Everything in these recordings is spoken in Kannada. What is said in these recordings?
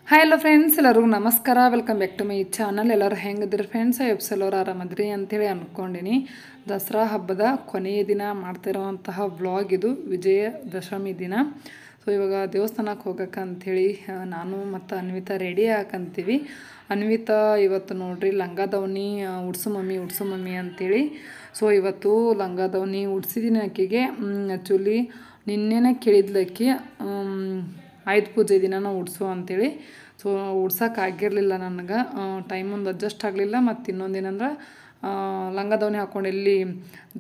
ಹಾಯ್ ಹಲೋ ಫ್ರೆಂಡ್ಸ್, ಎಲ್ಲರಿಗೂ ನಮಸ್ಕಾರ. Welcome back to my channel. ಎಲ್ಲರೂ ಹೆಂಗಿದ್ರಿ ಫ್ರೆಂಡ್ಸ್? ಎಲ್ಲರೂ ಆರಾಮದ್ರಿ ಅಂತೇಳಿ ಅಂದ್ಕೊಂಡಿನಿ. ದಸರಾ ಹಬ್ಬದ ಕೊನೆಯ ದಿನ ಮಾಡ್ತಿರೋವಂತಹ ವ್ಲಾಗ್ ಇದು, ವಿಜಯದಶಮಿ ದಿನ. ಸೊ ಇವಾಗ ದೇವಸ್ಥಾನಕ್ಕೆ ಹೋಗೋಕ್ಕಂಥೇಳಿ ನಾನು ಮತ್ತು ಅನ್ವಿತಾ ರೆಡಿ ಹಾಕಂತೀವಿ. ಅನ್ವಿತಾ ಇವತ್ತು ನೋಡ್ರಿ ಲಂಗ ದಾವಣಿ ಉಡ್ಸು ಮಮ್ಮಿ ಅಂತೇಳಿ. ಸೊ ಇವತ್ತು ಲಂಗ ದಾವಣಿ ಉಡ್ಸಿದ್ದೀನಿ ಆಕೆಗೆ. ಆ್ಯಕ್ಚುಲಿ ನಿನ್ನೆನೇ ಕೇಳಿದ್ಲಕ್ಕಿ ಆಯುಧ ಪೂಜೆ ದಿನ ನಾವು ಉಡ್ಸು ಅಂಥೇಳಿ. ಸೊ ಉಡ್ಸೋಕ್ಕಾಗಿರಲಿಲ್ಲ ನನಗೆ, ಟೈಮ್ ಒಂದು ಅಡ್ಜಸ್ಟ್ ಆಗಲಿಲ್ಲ. ಮತ್ತು ಇನ್ನೊಂದೇನಂದ್ರೆ ಲಂಗ ದಾವಣಿ ಹಾಕ್ಕೊಂಡು ಎಲ್ಲಿ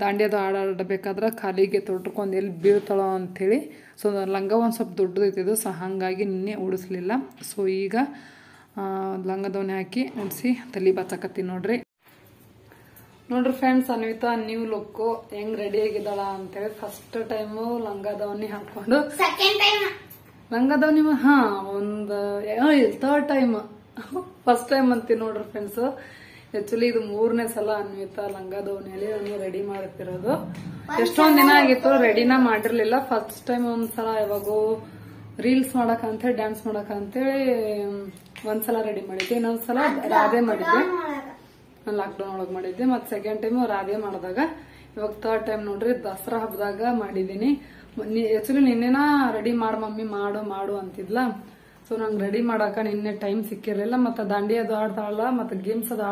ದಾಂಡ್ಯದು ಆಡಬೇಕಾದ್ರೆ ಕಾಲಿಗೆ ತೊಟ್ಕೊಂಡು ಎಲ್ಲಿ ಬೀಳ್ತಾಳೋ ಅಂಥೇಳಿ. ಸೊ ಲಂಗ ಒಂದು ಸ್ವಲ್ಪ ದೊಡ್ಡದೈತಿದ್ದು, ಸೊ ಹಾಗಾಗಿ ನಿನ್ನೆ ಉಡಿಸ್ಲಿಲ್ಲ. ಸೊ ಈಗ ಲಂಗ ದಾವಣಿ ಹಾಕಿ ಉಡಿಸಿ ತಲೆ ಬಾಚಕತ್ತೀನಿ ನೋಡ್ರಿ ಫ್ರೆಂಡ್ಸ್. ಅನ್ವಿತಾ ನ್ಯೂ ಲುಕ್ಕು ಹೆಂಗ್ ರೆಡಿ ಆಗಿದ್ದಾಳ ಅಂತೇಳಿ. ಫಸ್ಟ್ ಟೈಮು ಲಂಗ ದಾವಣಿ ಹಾಕೊಂಡು ಲಂಗ ದಾವಣಿ ಥರ್ಡ್ ಟೈಮ್, ಫಸ್ಟ್ ಟೈಮ್ ಅಂತೀನಿ ನೋಡ್ರಿ ಫ್ರೆಂಡ್ಸ್. ಆಕ್ಚುಲಿ ಇದು 3ನೇ ಸಲ ಅನ್ವಿತಾ ಲಂಗ ದಾವಣಿಯಲ್ಲಿ ನಾನು ರೆಡಿ ಮಾಡ್ತಿರೋದು. ಎಷ್ಟೊಂದ್ ದಿನ ಆಗಿತ್ತು ರೆಡಿನ ಮಾಡಿರ್ಲಿಲ್ಲ. ಫಸ್ಟ್ ಟೈಮ್ ಒಂದ್ಸಲ ಯಾವಾಗೋ ರೀಲ್ಸ್ ಮಾಡಕಂತೇಳಿ ಡ್ಯಾನ್ಸ್ ಮಾಡಕಂತೇಳಿ ಒಂದ್ಸಲ ರೆಡಿ ಮಾಡಿದ್ದೆ, ಇನ್ನೊಂದ್ಸಲ ರಾಧೆ ಮಾಡಿದ್ದೆ, ಲಾಕ್ಡೌನ್ ಒಳಗೆ ಮಾಡಿದ್ದೆ. ಮತ್ತೆ ಸೆಕೆಂಡ್ ಟೈಮ್ ರಾಧೆ ಮಾಡಿದಾಗ, ಇವಾಗ ಥರ್ಡ್ ಟೈಮ್ ನೋಡ್ರಿ ದಸರಾ ಹಬ್ಬದಾಗ ಮಾಡಿದೀನಿ. ಆಕ್ಚುಲಿ ನಿನ್ನೆನ ರೆಡಿ ಮಮ್ಮಿ ಮಾಡು ಅಂತಿದ್ಲ. ಸೊ ನಂಗೆ ರೆಡಿ ಮಾಡಾಕ ನಿನ್ನೆ ಟೈಮ್ ಸಿಕ್ಕಿರ್ಲಿಲ್ಲ. ಮತ್ತೆ ದಾಂಡಿ ಅದು ಆಡ್ತಾಳಲ್ಲ, ಮತ್ತೆ ಗೇಮ್ಸ್ ಅದು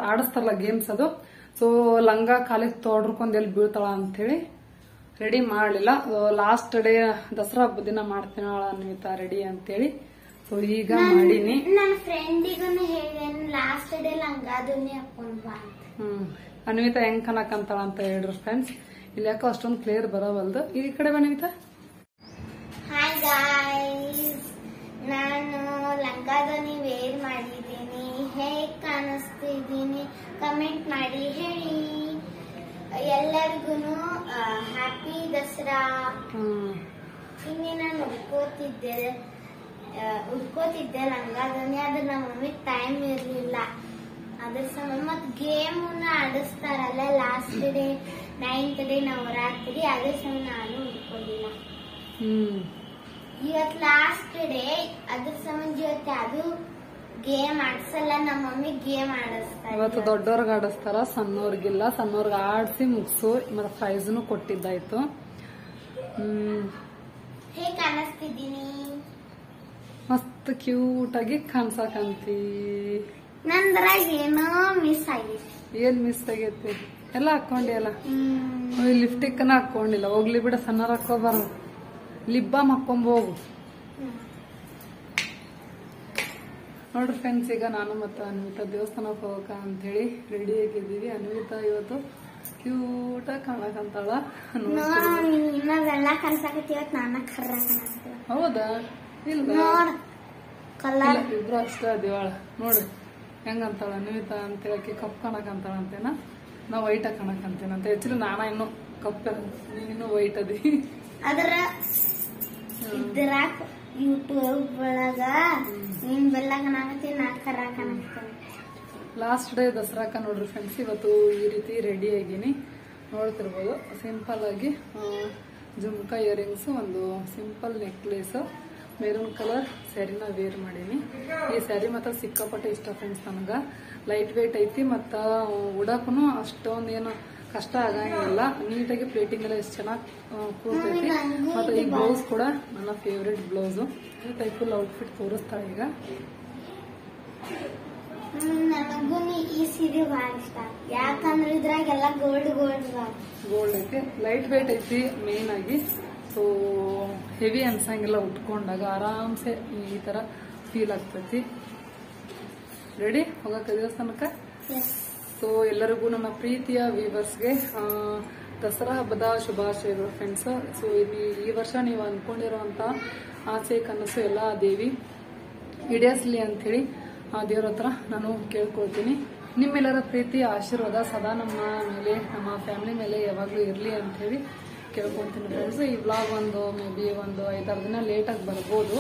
ಆಡಿಸ್ತಾರಲ್ಲ ಗೇಮ್ಸ್ ಅದು. ಸೊ ಲಂಗ ಕಾಲಿಗೆ ತೊಡ್ಕೊಂಡ್ ಎಲ್ಲಿ ಬೀಳ್ತಾಳ ಅಂತೇಳಿ ರೆಡಿ ಮಾಡ್ಲಿಲ್ಲ. ಲಾಸ್ಟ್ ಡೇ ದಸರಾ ಹಬ್ಬದ ದಿನ ಮಾಡ್ತೀನಿ ಅನ್ವಿತಾ ರೆಡಿ ಅಂತೇಳಿ. ಸೊ ಈಗ ಮಾಡೀನಿ. ನನ್ನ ಫ್ರೆಂಡಿಗೂ ಹೇಳಿದೇನು ಲಾಸ್ಟ್ ಡೇ ಲಂಗಾದೂನಿ ಹಾಕೊಂಡ್ ಬಾ. ಅನ್ವಿತಾ ಹೆಂಗ್ ಕನಕಂತಾಳ ಅಂತ ಹೇಳ್ರಿ ಫ್ರೆಂಡ್ಸ್. ಇಲ್ಲಿ ಯಾಕೋ ಅಷ್ಟೊಂದು ಕ್ಲಿಯರ್ ಬರೋವಲ್ದು. ಈ ಕಡೆ ಬನ್ನಿತಾ. ಹಾಯ್ ಗಾಯ್ಸ್, ನಾನು ಲಂಗಾದೂನಿ ವೇರ್ ಮಾಡಿದ್ದೀನಿ. ಹೇಗ್ ಕಾಣಿಸ್ತಿದ್ದೀನಿ ಕಮೆಂಟ್ ಮಾಡಿ ಹೇಳಿ. ಎಲ್ಲರಿಗೂ ಹ್ಯಾಪಿ ದಸರಾ. ಇನ್ನೇ ನಾನು ಉಡ್ಕೋತಿದ್ದೆ ಲಂಗಾದೂನಿ, ಆದ್ರೆ ನಮ್ಮ ಮಮ್ಮಿ ಟೈಮ್ ಇರ್ಲಿಲ್ಲ. ಅದ್ರ ಸಮಯ ಮತ್ ಗೇಮ್ ಆಡಿಸ್ತಾರಲ್ಲ last day 9th day Navratri, ಅದ್ರ ಸಮಯ ನಾನು ಉಡ್ಕೊಂಡಿಲ್ಲ. ಇವತ್ ಲಾಸ್ಟ್ ಡೇ, ಅದ್ರ ಸಂಬಂಧ ಇವತ್ತು ಅದು ಗೇಮ್ ಆಡ್ಸಲ್ಲ, ನಮ್ಮ ಮಮ್ಮಿ ಗೇಮ್ ಆಡಿಸ್ತಾರೆ. ಇವತ್ತು ದೊಡ್ಡವ್ರಿಗೆ ಆಡಿಸ್ತಾರ, ಸಣ್ಣವ್ರಿಗಿಲ್ಲ. ಸಣ್ಣವ್ರಿಗೆ ಆಡಿಸಿ ಮುಗಿಸು ಮತ್ತೆ ಪ್ರೈಸ್ನು ಕೊಟ್ಟಿದ್ದಾಯ್ತು. ಹೇಗ್ ಕಾಣಿಸ್ತಿದ್ದೀನಿ? ಮಸ್ತ್ ಕ್ಯೂಟ್ ಆಗಿ ಕಾಣ್ಸಕಂತಿ. ನಂದ್ರಾಗ ಏನೋ ಮಿಸ್ ಆಗೈತಿ. ಏನ್ ಮಿಸ್ ಆಗೈತಿ? ಎಲ್ಲ ಹಾಕೊಂಡಿ ಅಲ್ಲ. ಲಿಪ್ಟಿಕ್ನ ಹಾಕೊಂಡಿಲ್ಲ. ಹೋಗ್ಲಿ ಬಿಡ, ಸಣ್ಣವ್ರ ಹಾಕೋಬಾರ. ಲಿಪ್ ಬಾಮ್ ಹಾಕೊಂಬೋಗು ನೋಡ್ರಿ ಫ್ರೆಂಡ್ಸ್. ಈಗ ನಾನು ಮತ್ತು ಅನ್ವಿತಾ ದೇವಸ್ಥಾನಕ್ಕೆ ಹೋಗಕ ಅಂತೇಳಿ ರೆಡಿ ಆಗಿದ್ದೀವಿ. ಅನ್ವಿತಾ ಇವತ್ತು ಕ್ಯೂಟ್ ಆಗಿ ಕಾಣಕಂತಾಳ. ಇನ್ನೊಂದೆಲ್ಲ ಕನ್ಸಾಕತ್ತಿ, ಇವತ್ತು ನಾನು ಕರ್ರ ಕಾಣಿಸ್ತೀವಿ. ಹೌದಾ? ಇಲ್ಲ, ಇಬ್ರು ಅಷ್ಟೇ ಅದಿವಾಳ. ನೋಡ್ರಿ ಹೆಂಗಂತಾಳ ಅನ್ವಿತಾ ಅಂತ ಹೇಳಕ್ಕೆ. ಕಪ್ ಕಾಣಕಂತಾಳ ಅಂತೇನ, ನಾ ವೈಟ್ ಆಗಿ ಕಾಣಕಂತೇನ ಅಂತ. ಆಕ್ಚುಲಿ ನಾನ ಇನ್ನು ಕಪ್, ನೀನು ವೈಟ್ ಅದಿ. ಅದರ ಯೂಟ್ಯೂಬ್ ಒಳಗ ನೀನ್ ಬೆಲ್ಲ ಕಾಣಕತ್ತಿ, ನಾ ಕರ್ರ ಕಾಣಿಸ್ತೇನೆ. ಲಾಸ್ಟ್ ಡೇ ದಸರಾಕ ನೋಡ್ರಿ ಫ್ರೆಂಡ್ಸ್. ಇವತ್ತು ಈ ರೀತಿ ರೆಡಿ ಆಗಿನಿ, ನೋಡ್ತಿರ್ಬೋದು. ಸಿಂಪಲ್ ಆಗಿ ಜುಮ್ಕಾ ಇಯರಿಂಗ್ಸ್, ಒಂದು ಸಿಂಪಲ್ ನೆಕ್ಲೇಸ್, ಮೆರೂನ್ ಕಲರ್ ಸ್ಯಾರಿನ ವೇರ್ ಮಾಡೀನಿ. ಈ ಸ್ಯಾರಿ ಮಾತ್ರ ಸಿಕ್ಕಾಪಟ್ಟೆ ಇಷ್ಟ ಫ್ರೆಂಡ್ಸ್ ನನಗ. ಲೈಟ್ ವೇಟ್ ಐತಿ, ಮತ್ತ ಉಡಾಕನು ಅಷ್ಟೊಂದೇನು ಕಷ್ಟ ಆಗಂಗಿಲ್ಲ. ನೀಟಾಗಿ ಪ್ಲೇಟಿಂಗ್ ಎಲ್ಲ ಎಷ್ಟು ಚೆನ್ನಾಗಿ ಕೂರ್ತೈತಿ. ಮತ್ತೆ ಈ ಬ್ಲೌಸ್ ಕೂಡ ನನ್ನ ಫೇವ್ರೆಟ್ ಬ್ಲೌಸು. ಈ ಟೈಪ್ ಫುಲ್ ಔಟ್ಫಿಟ್ ತೋರಿಸ್ತಾಳೆ ಈಗ. ನನಗೂ ಈ ಸೀರೆ ಬಹಳ ಇಷ್ಟ, ಯಾಕಂದ್ರೆ ಇದ್ರಾಗೆಲ್ಲ ಗೋಲ್ಡ್ ಐತಿ. ಲೈಟ್ ವೇಟ್ ಐತಿ ಮೇನ್ ಆಗಿ. ಸೊ ಹೆವಿ ಅನ್ಸಂಗಿಲ್ಲ, ಉಟ್ಕೊಂಡಾಗ ಆರಾಮ್ಸೆ ಈ ತರ ಫೀಲ್ ಆಗ್ತೈತಿ. ರೆಡಿ ಹೋಗಕ್ಕ ದೇವಸ್ಥಾನಕ್ಕ. ಸೊ ಎಲ್ಲರಿಗೂ ನನ್ನ ಪ್ರೀತಿಯ ವ್ಯೂವರ್ಸ್ಗೆ ದಸರಾ ಹಬ್ಬದ ಶುಭಾಶಯಗಳು ಫ್ರೆಂಡ್ಸ್. ಸೊ ಈ ವರ್ಷ ನೀವು ಅನ್ಕೊಂಡಿರುವಂತ ಆಸೆ ಕನಸು ಎಲ್ಲ ದೇವಿ ಈಡೇರಿಸಲಿ ಅಂತೇಳಿ ದೇವ್ರ ಹತ್ರ ನಾನು ಕೇಳ್ಕೊಳ್ತೀನಿ. ನಿಮ್ಮೆಲ್ಲರ ಪ್ರೀತಿ ಆಶೀರ್ವಾದ ಸದಾ ನಮ್ಮ ಮೇಲೆ, ನಮ್ಮ ಫ್ಯಾಮಿಲಿ ಮೇಲೆ ಯಾವಾಗಲೂ ಇರಲಿ ಅಂತ ಹೇಳಿ ಕೇಳ್ಕೊಂತೀನಿ ಫ್ರೆಂಡ್ಸ್. ಈ ವ್ಲಾಗ್ ಒಂದು ಮೇ ಬಿ ಒಂದು 5-6 ದಿನ ಲೇಟಾಗಿ ಬರ್ಬೋದು.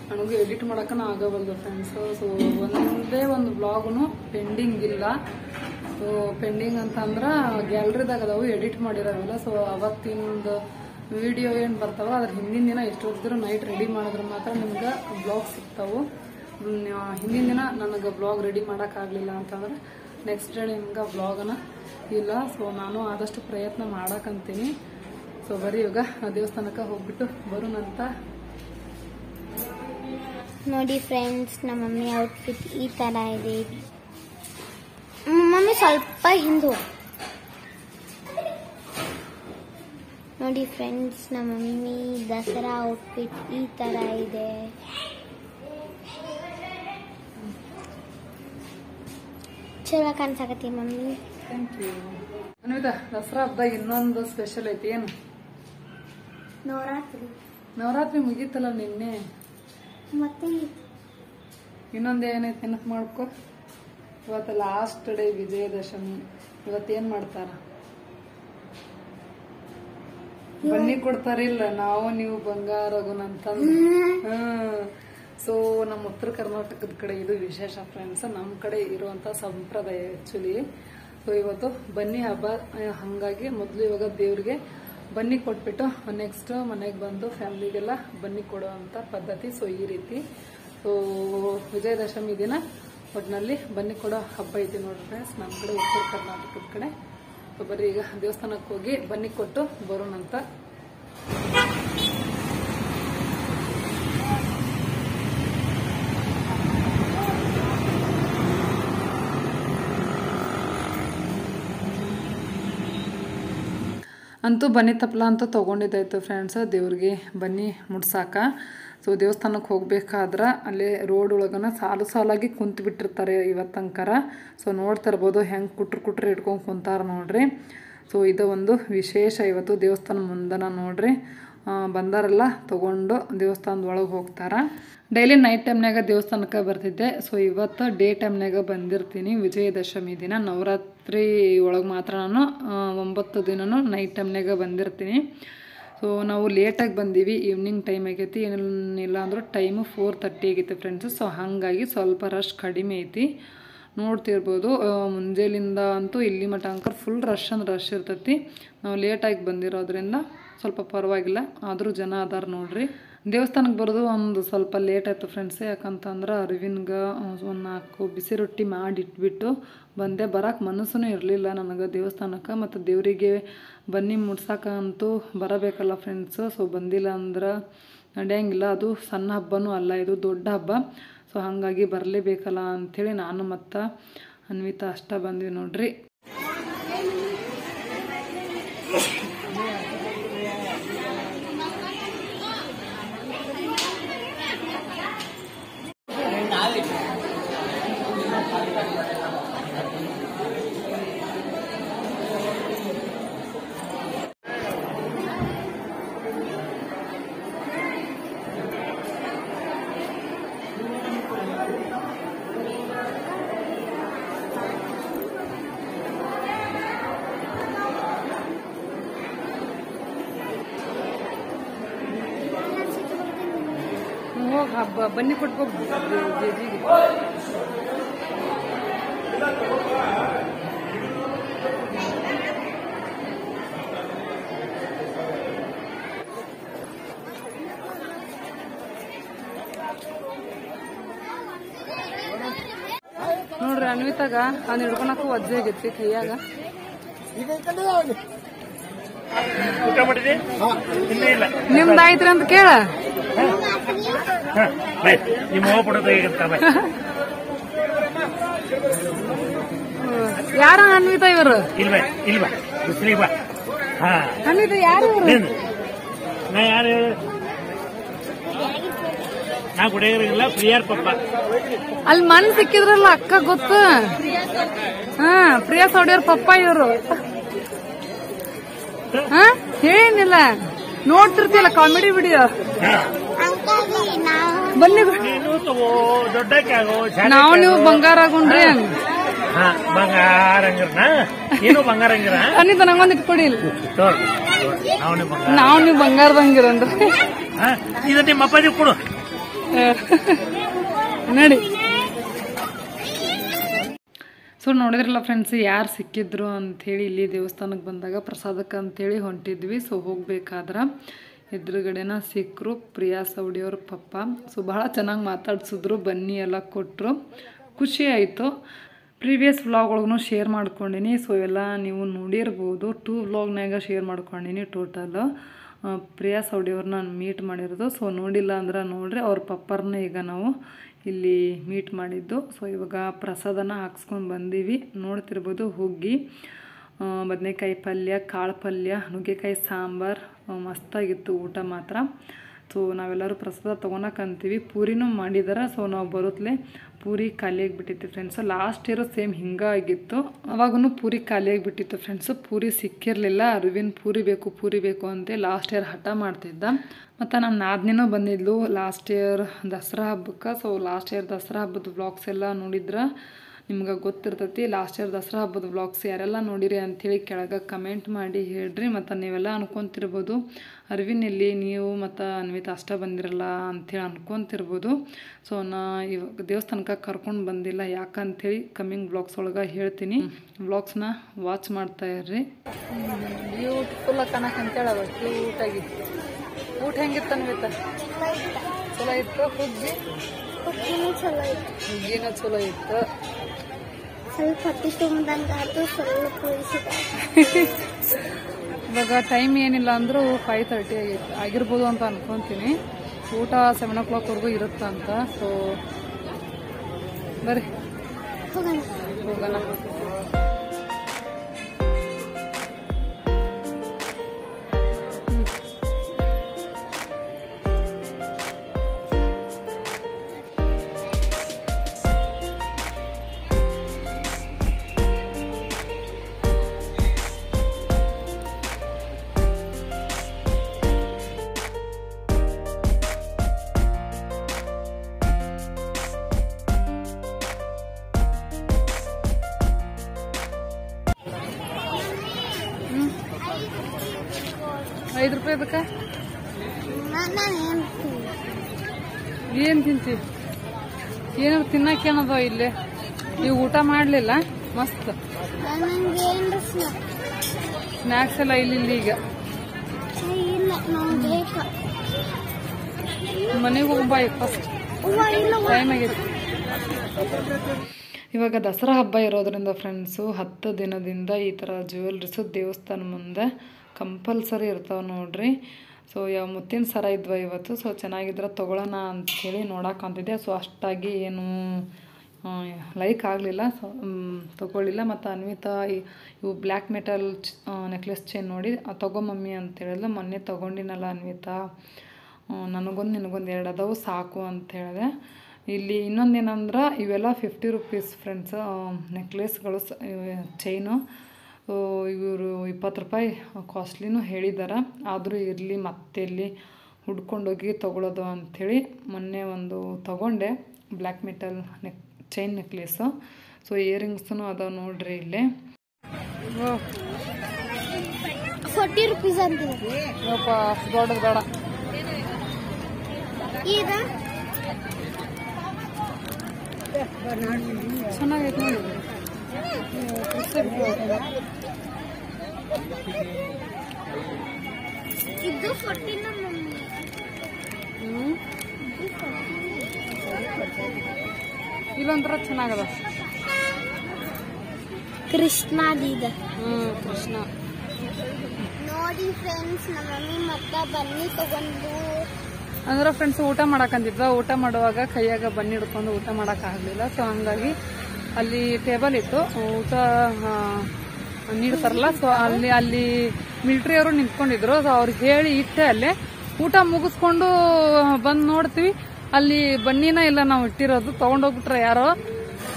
ನನಗೂ ಎಡಿಟ್ ಮಾಡೋಕ್ಕೂ ಆಗಬಲ್ದು ಫ್ರೆಂಡ್ಸ್. ಸೊ ಒಂದೇ ಒಂದು ವ್ಲಾಗ್ನು ಪೆಂಡಿಂಗ್ ಇಲ್ಲ. ಸೊ ಪೆಂಡಿಂಗ್ ಅಂತಂದ್ರೆ ಗ್ಯಾಲರಿದಾಗ ಅದಾವು, ಎಡಿಟ್ ಮಾಡಿರೋವಿಲ್ಲ. ಸೊ ಅವತ್ತಿಂದು ವಿಡಿಯೋ ಏನು ಬರ್ತಾವ ಅದ್ರ ಹಿಂದಿನ ದಿನ ಎಷ್ಟು ಹೊತ್ತಿದ್ರು ನೈಟ್ ರೆಡಿ ಮಾಡಿದ್ರೆ ಮಾತ್ರ ನಿಮ್ಗೆ ಬ್ಲಾಗ್ ಸಿಗ್ತಾವು. ಹಿಂದಿನ ದಿನ ನನಗೆ ಬ್ಲಾಗ್ ರೆಡಿ ಮಾಡೋಕ್ಕಾಗಲಿಲ್ಲ ಅಂತಂದ್ರೆ ನೆಕ್ಸ್ಟ್ ಡೇ ನಿಮ್ಗೆ ಬ್ಲಾಗನ್ನ ಇಲ್ಲ. ಸೊ ನಾನು ಆದಷ್ಟು ಪ್ರಯತ್ನ ಮಾಡಕ್ಕಂತೀನಿ. ಸೊ ಬರೀ ಇವಾಗ ದೇವಸ್ಥಾನಕ್ಕೆ ಹೋಗ್ಬಿಟ್ಟು ಬರೋಣಂತ. ನೋಡಿ ಫ್ರೆಂಡ್ಸ್, ನಮ್ಮ ಮಮ್ಮಿ ಔಟ್ಫಿಟ್ ಈ ತರ ಇದೆ. ಮಮ್ಮಿ ಸ್ವಲ್ಪ ಹಿಂದೆ ನೋಡಿ ಫ್ರೆಂಡ್ಸ್, ನಮ್ಮ ಮಮ್ಮಿ ದಸರಾ ಔಟ್ಫಿಟ್ ಈ ತರ ಇದೆ. ಚಲೋ ಕಾಣಿಸಕತ್ತಿ mummy. Thank you. Anvita, Dasara ಹಬ್ಬದಾಗ ಇನ್ನೊಂದು ಸ್ಪೆಷಲ್ ಐತಿ. ಏನು? ನವರಾತ್ರಿ ಮುಗೀತಲ್ಲ ನಿನ್ನೆ. ಮತ್ತೆ ಇನ್ನೊಂದು ಏನೈತಿ ನೆನಪು ಮಾಡ್ಕೊ. ಇವತ್ತು ಲಾಸ್ಟ್ ಡೇ ವಿಜಯದಶಮಿ. ಇವತ್ತೇನ್ ಮಾಡ್ತಾರ? ಬನ್ನಿ ಕೊಡ್ತಾರಿಲ್ಲ, ನಾವು ನೀವು ಬಂಗಾರಗುನಂತಂದು. ಸೊ ನಮ್ಮ ಉತ್ತರ ಕರ್ನಾಟಕದ ಕಡೆ ಇದು ವಿಶೇಷ ಫ್ರೆಂಡ್ಸ್. ನಮ್ಮ ಕಡೆ ಇರುವಂತ ಸಂಪ್ರದಾಯ ಆಕ್ಚುಲಿ. ಸೊ ಇವತ್ತು ಬನ್ನಿ ಹಬ್ಬ. ಹಂಗಾಗಿ ಮೊದಲು ಇವಾಗ ದೇವ್ರಿಗೆ ಬನ್ನಿ ಕೊಟ್ಬಿಟ್ಟು ನೆಕ್ಸ್ಟ್ ಮನೆಗೆ ಬಂದು ಫ್ಯಾಮಿಲಿಗೆಲ್ಲ ಬನ್ನಿ ಕೊಡುವಂತ ಪದ್ಧತಿ. ಸೊ ಈ ರೀತಿ. ಸೊ ವಿಜಯದಶಮಿ ದಿನ ಒಟ್ಟಿನಲ್ಲಿ ಬನ್ನಿ ಕೊಡೋ ಹಬ್ಬ ಐತಿ ನೋಡ್ರಿ ಫ್ರೆಂಡ್ಸ್, ನಮ್ಮ ಕಡೆ ಉತ್ತರ ಕರ್ನಾಟಕದ ಕಡೆ. ಸೊ ಬರೀ ಈಗ ದೇವಸ್ಥಾನಕ್ಕೆ ಹೋಗಿ ಬನ್ನಿ ಕೊಟ್ಟು ಬರೋಣಂತ. ಅಂತೂ ಬನ್ನಿ ತಪ್ಪಲ ಅಂತೂ ತೊಗೊಂಡಿದ್ದಾಯ್ತು ಫ್ರೆಂಡ್ಸ್, ದೇವ್ರಿಗೆ ಬನ್ನಿ ಮುಡ್ಸಾಕ. ಸೊ ದೇವಸ್ಥಾನಕ್ಕೆ ಹೋಗ್ಬೇಕಾದ್ರೆ ಅಲ್ಲೇ ರೋಡ್ ಒಳಗನ ಸಾಲಾಗಿ ಕುಂತು ಬಿಟ್ಟಿರ್ತಾರೆ ಇವತ್ತಂಕರ. ಸೊ ನೋಡ್ತಾ ಇರ್ಬೋದು ಹೆಂಗೆ ಕುಟ್ರು ಇಟ್ಕೊಂಡು ಕುಂತಾರ ನೋಡ್ರಿ. ಸೊ ಇದು ಒಂದು ವಿಶೇಷ ಇವತ್ತು ದೇವಸ್ಥಾನ ಮುಂದನ ನೋಡ್ರಿ. ಬಂದಾರೆಲ್ಲ ತೊಗೊಂಡು ದೇವಸ್ಥಾನದ ಒಳಗೆ ಹೋಗ್ತಾರ. ಡೈಲಿ ನೈಟ್ ಟೈಮ್ನಾಗ ದೇವಸ್ಥಾನಕ್ಕೆ ಬರ್ತಿದ್ದೆ. ಸೊ ಇವತ್ತು ಡೇ ಟೈಮ್ನಾಗ ಬಂದಿರ್ತೀನಿ. ವಿಜಯದಶಮಿ ದಿನ ನವರಾತ್ರಿ ಒಳಗೆ ಮಾತ್ರ ನಾನು 9 ದಿನನೂ ನೈಟ್ ಟೈಮ್ನಾಗ ಬಂದಿರ್ತೀನಿ. ಸೊ ನಾವು ಲೇಟಾಗಿ ಬಂದೀವಿ, ಈವ್ನಿಂಗ್ ಟೈಮ್ ಆಗೈತಿ. ಏನಿಲ್ಲ ಅಂದ್ರೆ ಟೈಮು 4:30 ಆಗೈತಿ ಫ್ರೆಂಡ್ಸು. ಸೊ ಹಾಗಾಗಿ ಸ್ವಲ್ಪ ರಶ್ ಕಡಿಮೆ ಐತಿ. ನೋಡ್ತಿರ್ಬೋದು ಮುಂಜಾನಿಂದ ಅಂತೂ ಇಲ್ಲಿ ಮಟ್ಟ ಅಂಕರ್ ಫುಲ್ ರಶ್ ಇರ್ತೈತಿ. ನಾವು ಲೇಟಾಗಿ ಬಂದಿರೋದ್ರಿಂದ ಸ್ವಲ್ಪ ಪರವಾಗಿಲ್ಲ, ಆದರೂ ಜನ ಅದಾರ ನೋಡ್ರಿ. ದೇವಸ್ಥಾನಕ್ಕೆ ಬರೋದು ಒಂದು ಸ್ವಲ್ಪ ಲೇಟ್ ಆಯಿತು ಫ್ರೆಂಡ್ಸ್. ಯಾಕಂತಂದ್ರೆ ಅರಿವಿನ್ಗೆ ಒಂದು 4 ಬಿಸಿ ರೊಟ್ಟಿ ಮಾಡಿಟ್ಬಿಟ್ಟು ಬಂದೆ. ಬರೋಕೆ ಮನಸ್ಸೂ ಇರಲಿಲ್ಲ ನನಗೆ ದೇವಸ್ಥಾನಕ್ಕೆ. ಮತ್ತು ದೇವರಿಗೆ ಬನ್ನಿ ಮುಡ್ಸೋಕೆ ಅಂತೂ ಬರಬೇಕಲ್ಲ ಫ್ರೆಂಡ್ಸು. ಸೊ ಬಂದಿಲ್ಲ ಅಂದ್ರೆ ನಡೆಯಂಗಿಲ್ಲ. ಅದು ಸಣ್ಣ ಹಬ್ಬನೂ ಅಲ್ಲ, ಇದು ದೊಡ್ಡ ಹಬ್ಬ. ಸೊ ಹಾಗಾಗಿ ಬರಲೇಬೇಕಲ್ಲ ಅಂಥೇಳಿ ನಾನು ಮತ್ತು ಅನ್ವಿತಾ ಅಷ್ಟ ಬಂದ್ವಿ ನೋಡ್ರಿ. ಹೋಗಿ ಹಬ್ಬ ಬನ್ನಿ ಕೊಟ್ಬೇಕು ಜೇಜಿಗೆ. ನೋಡ್ರಿ ಅನ್ವಿತಾಗ ಅವ್ನು ಹಿಡ್ಕೊಳಕ್ಕೂ ವಜ್ಜೆ ಆಗೈತಿ ಕೈಯಾಗ. ನಿಮ್ದಾಯ್ತ್ರಿ ಅಂತ ಕೇಳ. ಯಾರ ಅನ್ವಿತಾ ಇವರು? ಅನ್ವಿತಾ ಯಾರು? ಅಲ್ಲಿ ಮನ್ ಸಿಕ್ಕಿದ್ರಲ್ಲ ಅಕ್ಕ ಗೊತ್ತು. ಪ್ರಿಯಾ ಸೌಡಿಯವ್ರ ಪಪ್ಪ ಇವರು. ಏನಿಲ್ಲ, ನೋಡ್ತಿರ್ತಿಯಲ್ಲ ಕಾಮಿಡಿ ವಿಡಿಯೋ. ಬನ್ನಿ ನಾವು ನೀವು ಬಂಗಾರ ಆಗುಣ್ರಿ. ಅನ್ನಿತ ನಂಗೊಂದಿಟ್ಟು ಕೊಡಿ. ನಾವು ನೀವು ಬಂಗಾರದಂಗಿರನ್ರಿ. ನಿಮ್ಮ ಅಪ್ಪಾಜಿ ಕೊಡು ನೋಡಿ. ಸೊ ನೋಡಿದ್ರಲ್ಲ ಫ್ರೆಂಡ್ಸ್ ಯಾರು ಸಿಕ್ಕಿದ್ರು ಅಂಥೇಳಿ ಇಲ್ಲಿ ದೇವಸ್ಥಾನಕ್ಕೆ ಬಂದಾಗ ಪ್ರಸಾದಕ್ಕೆ ಅಂಥೇಳಿ ಹೊಂಟಿದ್ವಿ. ಸೊ ಹೋಗ್ಬೇಕಾದ್ರೆ ಎದುರುಗಡೆನ ಸಿಕ್ಕರು ಪ್ರಿಯಾ ಸವಡಿಯವ್ರ ಪಪ್ಪ. ಸೊ ಭಾಳ ಚೆನ್ನಾಗಿ ಮಾತಾಡ್ಸಿದ್ರು, ಬನ್ನಿ ಎಲ್ಲ ಕೊಟ್ಟರು, ಖುಷಿ ಆಯಿತು. ಪ್ರೀವಿಯಸ್ ವ್ಲಾಗ್ ಶೇರ್ ಮಾಡ್ಕೊಂಡಿನಿ. ಸೊ ಎಲ್ಲ ನೀವು ನೋಡಿರ್ಬೋದು. 2 ವ್ಲಾಗ್ನಾಗ ಶೇರ್ ಮಾಡ್ಕೊಂಡಿನಿ ಟೋಟಲ್. ಪ್ರಿಯಾ ಸವಡಿಯವ್ರನ್ನ ಮೀಟ್ ಮಾಡಿರೋದು. ಸೊ ನೋಡಿಲ್ಲ ಅಂದ್ರೆ ನೋಡ್ರಿ, ಅವ್ರ ಪಪ್ಪರನ್ನ ಈಗ ನಾವು ಇಲ್ಲಿ ಮೀಟ್ ಮಾಡಿದ್ದು. ಸೊ ಇವಾಗ ಪ್ರಸಾದನ ಹಾಕ್ಸ್ಕೊಂಡು ಬಂದೀವಿ. ನೋಡ್ತಿರ್ಬೋದು ಹುಗ್ಗಿ, ಬದನೆಕಾಯಿ ಪಲ್ಯ, ಕಾಳು ಪಲ್ಯ, ನುಗ್ಗೆಕಾಯಿ ಸಾಂಬಾರು, ಮಸ್ತಾಗಿತ್ತು ಊಟ ಮಾತ್ರ. ಸೊ ನಾವೆಲ್ಲರೂ ಪ್ರಸಾದ ತೊಗೊಳಕ್ಕಂತೀವಿ. ಪೂರಿನೂ ಮಾಡಿದಾರೆ. ಸೊ ನಾವು ಬರುತ್ತಲೇ ಪೂರಿ ಖಾಲಿಯಾಗಿಬಿಟ್ಟಿತ್ತು ಫ್ರೆಂಡ್ಸು. ಲಾಸ್ಟ್ ಇಯರು ಸೇಮ್ ಹಿಂಗೆ ಆಗಿತ್ತು. ಅವಾಗೂ ಪೂರಿ ಖಾಲಿಯಾಗಿಬಿಟ್ಟಿತ್ತು ಫ್ರೆಂಡ್ಸು. ಪೂರಿ ಸಿಕ್ಕಿರಲಿಲ್ಲ. ಅರವಿಂದ್ ಪೂರಿ ಬೇಕು ಅಂತ ಲಾಸ್ಟ್ ಇಯರ್ ಹಠ ಮಾಡ್ತಿದ್ದ. ಮತ್ತು ನಮ್ಮ ನಾದಿನಿನೂ ಬಂದಿದ್ಲು ಲಾಸ್ಟ್ ಇಯರ್ ದಸರಾ ಹಬ್ಬಕ್ಕೆ. ಸೊ ಲಾಸ್ಟ್ ಇಯರ್ ದಸರಾ ಹಬ್ಬದ ವ್ಲಾಗ್ಸ್ ಎಲ್ಲ ನೋಡಿದ್ರೆ ನಿಮ್ಗೆ ಗೊತ್ತಿರ್ತೈತಿ. ಲಾಸ್ಟ್ ಇಯರ್ ದಸರಾ ಹಬ್ಬದ ವ್ಲಾಗ್ಸ್ ಯಾರೆಲ್ಲ ನೋಡಿರಿ ಅಂಥೇಳಿ ಕೆಳಗೆ ಕಮೆಂಟ್ ಮಾಡಿ ಹೇಳ್ರಿ. ಮತ್ತು ನೀವೆಲ್ಲ ಅನ್ಕೊತಿರ್ಬೋದು ಅರವಿಂದ್ ಇಲ್ಲಿ ನೀವು ಮತ್ತು ಅನ್ವಿತಾ ಅಷ್ಟೇ ಬಂದಿರಲ್ಲ ಅಂಥೇಳಿ ಅನ್ಕೊತಿರ್ಬೋದು. ಸೊ ನಾ ಇವಾಗ ದೇವಸ್ಥಾನಕ್ಕೆ ಕರ್ಕೊಂಡು ಬಂದಿಲ್ಲ, ಯಾಕಂಥೇಳಿ ಕಮ್ಮಿಂಗ್ ವ್ಲಾಗ್ಸ್ ಒಳಗೆ ಹೇಳ್ತೀನಿ. ವ್ಲಾಗ್ಸ್ನ ವಾಚ್ ಮಾಡ್ತಾ ಇರ್ರಿ. ಬ್ಯೂಟಿಫುಲ್ ಕಾಣಕ್ಕಂತೇಳಿ ಅವ ಕ್ಯೂಟಾಗಿತ್ತು. ಊಟ ಹೆಂಗಿತ್ತು ಅನ್ವಿತಾ? ಚಲೋ ಇತ್ತು. ಹುಗ್ಗಿನೂ ಚಲೋ ಇತ್ತು. ಸ್ವಲ್ಪ ಹೊತ್ತಿ ತುಂಬ್ದಂಗಾಯ್ತು, ಸ್ವಲ್ಪ ಇವಾಗ ಟೈಮ್ ಏನಿಲ್ಲ ಅಂದರೂ 5:30 ಆಗಿರ್ಬೋದು ಅಂತ ಅನ್ಕೊತೀನಿ. ಊಟ 7 o'clockವರೆಗೂ ಇರುತ್ತಂತ. ಸೊ ಬರ್ರಿ ಹೋಗೋಣ. ₹5 ಬೇಕಾ? ಏನು ತಿಂತೀವಿ? ಏನಾದ್ರು ತಿನ್ನಕ್ಕೇನದ ಇಲ್ಲಿ? ನೀವು ಊಟ ಮಾಡಲಿಲ್ಲ? ಮಸ್ತ್ ಸ್ನ್ಯಾಕ್ಸ್ ಎಲ್ಲ ಇಲ್ಲಿ ಈಗ ಮನೆಗೆ ಹೋಗ್ಬಾ ಫಸ್ಟ್, ಟೈಮ್ ಆಗೈತಿ. ಇವಾಗ ದಸರಾ ಹಬ್ಬ ಇರೋದ್ರಿಂದ ಫ್ರೆಂಡ್ಸು 10 ದಿನದಿಂದ ಈ ಥರ ಜ್ಯುವೆಲ್ರೀಸು ದೇವಸ್ಥಾನ ಮುಂದೆ ಕಂಪಲ್ಸರಿ ಇರ್ತಾವೆ ನೋಡ್ರಿ. ಸೊ ಯಾವ ಮುತ್ತಿನ ಸರ ಇದ್ವ ಇವತ್ತು. ಸೊ ಚೆನ್ನಾಗಿದ್ರೆ ತೊಗೊಳ್ಳೋಣ ಅಂಥೇಳಿ ನೋಡೋಕ್ಕಂತಿದ್ದೆ. ಸೊ ಅಷ್ಟಾಗಿ ಏನು ಲೈಕ್ ಆಗಲಿಲ್ಲ. ಸೊ ತೊಗೊಳ್ಳಿಲ್ಲ. ಮತ್ತು ಅನ್ವಿತಾ ಇವು ಬ್ಲ್ಯಾಕ್ ಮೆಟಲ್ ನೆಕ್ಲೆಸ್ ಚೈನ್ ನೋಡಿ ತೊಗೊಮಮ್ಮಿ ಅಂತ ಹೇಳಿದ್ಲು. ಮೊನ್ನೆ ತೊಗೊಂಡಿನಲ್ಲ ಅನ್ವಿತಾ, ನನಗೊಂದು ನಿನಗೊಂದು 2 ಅದಾವು ಸಾಕು ಅಂತ ಹೇಳಿದೆ. ಇಲ್ಲಿ ಇನ್ನೊಂದೇನಂದ್ರೆ ಇವೆಲ್ಲ ₹50 ಫ್ರೆಂಡ್ಸ್ ನೆಕ್ಲೆಸ್ಗಳು, ಚೈನು. ಇವರು ₹20 ಕಾಸ್ಟ್ಲಿನೂ ಹೇಳಿದ್ದಾರೆ. ಆದರೂ ಇರಲಿ ಮತ್ತೆ ಇಲ್ಲಿ ಹುಡ್ಕೊಂಡೋಗಿ ತೊಗೊಳೋದು ಅಂಥೇಳಿ ಮೊನ್ನೆ ಒಂದು ತೊಗೊಂಡೆ black metal chain necklace. So ಇಯರಿಂಗ್ಸೂ ಅದಾವೆ ನೋಡ್ರಿ ಇಲ್ಲಿ. ₹40 ಅಂತೀವಿ. ದೊಡ್ಡದು ಬೇಡ. ಚೆನ್ನಾಗೈತೆ ನೋಡಿ. ಇದು 40 ಇಲ್ಲೊಂಥರ ಚೆನ್ನಾಗದ. ಕೃಷ್ಣದಿದೆ. ಕೃಷ್ಣ ನೋಡಿ ಫ್ರೆಂಡ್ಸ್, ನಮ್ಮ ಮಮ್ಮಿ ಮತ್ತೆ ಬನ್ನಿ ತಗೊಂಡು ಅಂದ್ರೆ ಫ್ರೆಂಡ್ಸ್ ಊಟ ಮಾಡಕ್ಕಂತಿದ್ವ. ಊಟ ಮಾಡುವಾಗ ಕೈಯಾಗ ಬನ್ನಿ ಹಿಡ್ಕೊಂಡು ಊಟ ಮಾಡೋಕ್ಕಾಗಲಿಲ್ಲ. ಸೊ ಹಂಗಾಗಿ ಅಲ್ಲಿ ಟೇಬಲ್ ಇತ್ತು, ಊಟ ನೀಡ್ತಾರಲ್ಲ. ಸೊ ಅಲ್ಲಿ ಮಿಲಿಟ್ರಿಯವರು ನಿಂತ್ಕೊಂಡಿದ್ರು. ಸೊ ಅವ್ರಿಗೆ ಹೇಳಿ ಇಟ್ಟೆ ಅಲ್ಲೇ ಊಟ ಮುಗಿಸ್ಕೊಂಡು ಬಂದು ನೋಡ್ತೀವಿ ಅಲ್ಲಿ ಬನ್ನಿನ ಇಲ್ಲ ನಾವು ಇಟ್ಟಿರೋದು. ತೊಗೊಂಡೋಗ್ಬಿಟ್ರೆ ಯಾರೋ.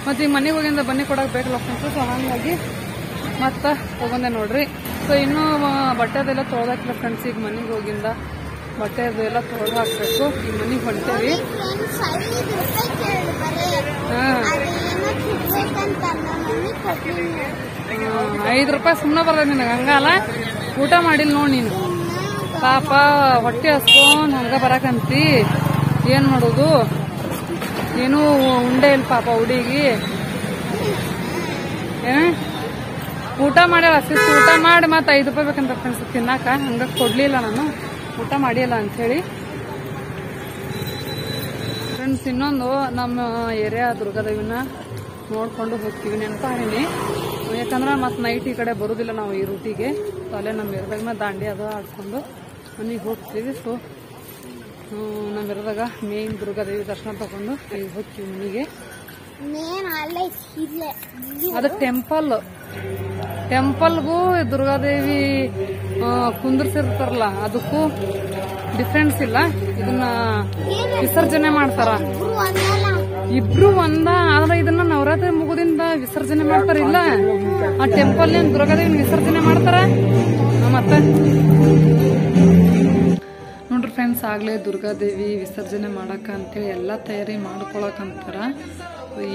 ಮತ್ತು ಈಗ ಮನೆಗೆ ಹೋಗಿಂದ ಬನ್ನಿ ಕೊಡೋಕೆ ಬೇಕಲ್ಲ ಫ್ರೆಂಡ್ಸು. ಸೊ ಹಾಗಾಗಿ ಮತ್ತೆ ತೊಗೊಂಡೆ ನೋಡ್ರಿ. ಸೊ ಇನ್ನೂ ಬಟ್ಟೆದೆಲ್ಲ ತೊಳೆದಾಕಿಲ್ಲ ಫ್ರೆಂಡ್ಸ್. ಈಗ ಮನೆಗೆ ಹೋಗಿಂದ ಬಟ್ಟೆ ಅದೆಲ್ಲ ತೊಳೆದು ಹಾಕ್ಬೇಕು. ಈಗ ಮನೆಗೆ ಹೊಂಟೇವಿ. ₹5 ಸುಮ್ಮನೆ ಬರೋದು ನಿನಗೆ ಹಂಗಲ್ಲ. ಊಟ ಮಾಡಿಲ್ಲ ನೋಡಿ ನೀನು. ಪಾಪ ಹೊಟ್ಟೆ ಹಸ್ಕೊಂಡು ಹಂಗ ಬರಕಂತಿ. ಏನು ಮಾಡೋದು? ಏನೂ ಉಂಡೆ ಇಲ್ಲ ಪಾಪ ಹುಡುಗಿ. ಊಟ ಮಾಡ್ಯಾಳ ಶಿಸ್ತು ಊಟ ಮಾಡಿ ಮತ್ತೆ 5 ರೂಪಾಯಿ ಬೇಕಂತ ಫ್ರೆಂಡ್ಸ್ ತಿನ್ನಾಕ ಹಂಗ ಕೊಡ್ಲಿಲ್ಲ ನಾನು ಊಟ ಮಾಡಿಯಲ್ಲ ಅಂಥೇಳಿ ಫ್ರೆಂಡ್ಸ್. ಇನ್ನೊಂದು ನಮ್ಮ ಏರಿಯಾ ದುರ್ಗಾದೇವಿನ ನೋಡ್ಕೊಂಡು ಹೋಗ್ತೀವಿ ನೆನಪಾಣೀನಿ, ಯಾಕಂದ್ರೆ ಮತ್ತೆ ನೈಟ್ ಈ ಕಡೆ ಬರೋದಿಲ್ಲ ನಾವು ಈ ರೂಟಿಗೆ. ಸೊ ಅಲ್ಲೇ ನಮ್ಮ ಏರಿಯಾದಾಗ ದಾಂಡಿ ಅದು ಆಡ್ಕೊಂಡು ಮನೆಗೆ ಹೋಗ್ತೀವಿ. ಸೊ ನಮ್ಮ ಏರಿಯಾದಾಗ ಮೇನ್ ದುರ್ಗಾದೇವಿ ದರ್ಶನ ತಗೊಂಡು ಈಗ ಹೋಗ್ತೀವಿ ಮನೆಗೆ. ಅದು ಟೆಂಪಲ್ಗೂ ದುರ್ಗಾದೇವಿ ಕುಂದ್ರಸಿರ್ತಾರಲ್ಲ ಅದಕ್ಕೂ ಡಿಫ್ರೆನ್ಸ್ ಇಲ್ಲ. ಇದನ್ನ ವಿಸರ್ಜನೆ ಮಾಡ್ತಾರ, ಇಬ್ರು ಒಂದ. ಆದ್ರೆ ಇದನ್ನ ನವರಾತ್ರಿ ಮುಗುದಿಂದ ವಿಸರ್ಜನೆ ಮಾಡ್ತಾರಿಲ್ಲ, ಆ ಟೆಂಪಲ್ ದುರ್ಗಾದೇವಿನ ವಿಸರ್ಜನೆ ಮಾಡ್ತಾರ. ಮತ್ತೆ ನೋಡ್ರಿ ಫ್ರೆಂಡ್ಸ್, ಆಗ್ಲೇ ದುರ್ಗಾದೇವಿ ವಿಸರ್ಜನೆ ಮಾಡಕ ಅಂತೇಳಿ ಎಲ್ಲಾ ತಯಾರಿ ಮಾಡ್ಕೊಳಕಂತಾರ.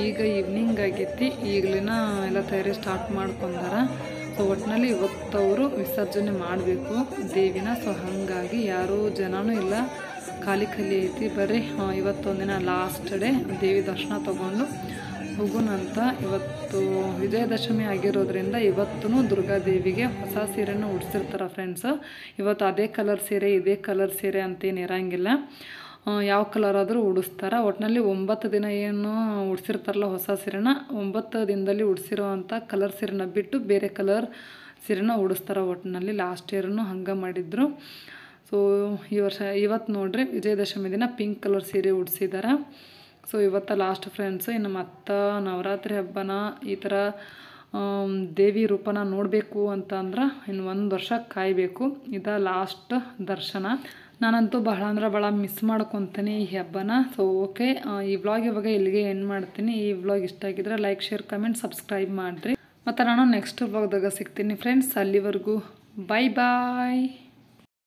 ಈಗ ಈವ್ನಿಂಗ್ ಆಗೈತಿ, ಈಗಲಿನ ಎಲ್ಲ ತಯಾರಿ ಸ್ಟಾರ್ಟ್ ಮಾಡ್ಕೊಂಡಾರ. ಸೊ ಒಟ್ಟಿನಲ್ಲಿ ಇವತ್ತು ಅವರು ವಿಸರ್ಜನೆ ಮಾಡಬೇಕು ದೇವಿನ. ಸೊ ಹಾಗಾಗಿ ಯಾರೂ ಜನನೂ ಇಲ್ಲ, ಖಾಲಿ ಐತಿ. ಬರ್ರಿ ಇವತ್ತೊಂದಿನ ಲಾಸ್ಟ್ ಡೇ ದೇವಿ ದರ್ಶನ ತಗೊಂಡು ಹೋಗೋಣಂತ. ಇವತ್ತು ವಿಜಯದಶಮಿ ಆಗಿರೋದ್ರಿಂದ ಇವತ್ತೂ ದುರ್ಗಾದೇವಿಗೆ ಹೊಸ ಸೀರೆನ ಉಡ್ಸಿರ್ತಾರ ಫ್ರೆಂಡ್ಸ್. ಇವತ್ತು ಅದೇ ಕಲರ್ ಸೀರೆ ಇದೇ ಕಲರ್ ಸೀರೆ ಅಂತೇನು ಇರಂಗಿಲ್ಲ, ಯಾವ ಕಲರ್ ಆದರೂ ಉಡಿಸ್ತಾರ. ಒಟ್ಟಿನಲ್ಲಿ 9 ದಿನ ಏನು ಉಡ್ಸಿರ್ತಾರಲ್ಲ ಹೊಸ ಸೀರೆನ, 9 ದಿನದಲ್ಲಿ ಉಡ್ಸಿರೋ ಅಂಥ ಕಲರ್ ಸೀರೆನ ಬಿಟ್ಟು ಬೇರೆ ಕಲರ್ ಸೀರೆನ ಉಡಿಸ್ತಾರ. ಒಟ್ಟಿನಲ್ಲಿ ಲಾಸ್ಟ್ ಇಯರ್ನು ಹಂಗೆ ಮಾಡಿದ್ರು. ಸೊ ಇವತ್ತು ನೋಡ್ರಿ ವಿಜಯದಶಮಿ ದಿನ ಪಿಂಕ್ ಕಲರ್ ಸೀರೆ ಉಡ್ಸಿದ್ದಾರೆ. ಸೊ ಇವತ್ತು ಲಾಸ್ಟ್ ಫ್ರೆಂಡ್ಸ್. ಇನ್ನು ಮತ್ತೆ ನವರಾತ್ರಿ ಹಬ್ಬನ ಈ ಥರ ದೇವಿ ರೂಪನ ನೋಡಬೇಕು ಅಂತಂದ್ರೆ ಇನ್ನು 1 ವರ್ಷ ಕಾಯಬೇಕು. ಇದು ಲಾಸ್ಟ್ ದರ್ಶನ. ನಾನಂತೂ ಭಾಳ ಅಂದ್ರೆ ಭಾಳ ಮಿಸ್ ಮಾಡ್ಕೊತೀನಿ ಈ ಹಬ್ಬನ. ಸೊ ಓಕೆ, ಈ ವ್ಲಾಗ್ ಇವಾಗ ಇಲ್ಲಿಗೆ ಎಂಡ್ ಮಾಡ್ತೀನಿ. ಈ ವ್ಲಾಗ್ ಇಷ್ಟ ಆಗಿದ್ರೆ ಲೈಕ್, ಶೇರ್, ಕಮೆಂಟ್, ಸಬ್ಸ್ಕ್ರೈಬ್ ಮಾಡಿರಿ. ಮತ್ತು ನಾನು ನೆಕ್ಸ್ಟ್ ವ್ಲಾಗ್ದಾಗ ಸಿಗ್ತೀನಿ ಫ್ರೆಂಡ್ಸ್. ಅಲ್ಲಿವರೆಗೂ ಬಾಯ್ ಬಾಯ್.